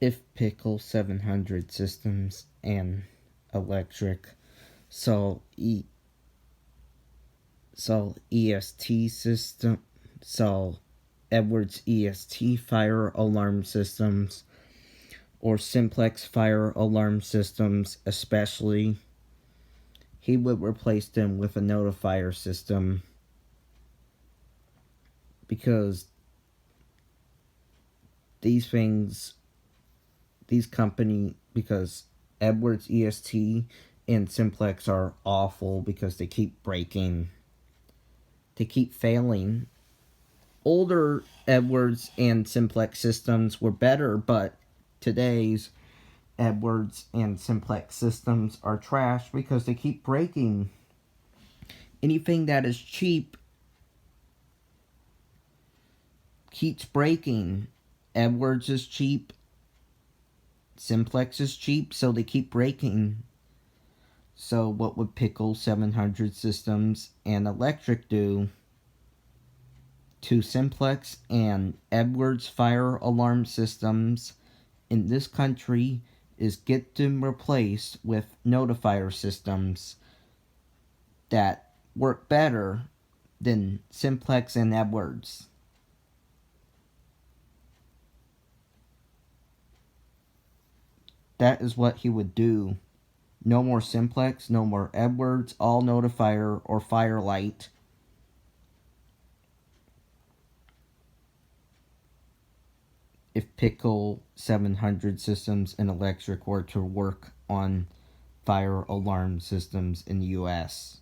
if Pickel 700 systems and electric so EST system so Edwards EST fire alarm systems or Simplex fire alarm systems especially, he would replace them with a notifier system, because because Edwards EST and Simplex are awful because they keep breaking. They keep failing. Older Edwards and Simplex systems were better, but today's Edwards and Simplex systems are trash because they keep breaking. Anything that is cheap keeps breaking. Edwards is cheap. Simplex is cheap, so they keep breaking. So what would Pickel 700 systems and electric do to Simplex and Edwards fire alarm systems in this country is get them replaced with notifier systems that work better than Simplex and Edwards. That is what he would do. No more Simplex, no more Edwards, all notifier or FIRELITE. If Pickel 700 systems and electric were to work on fire alarm systems in the US.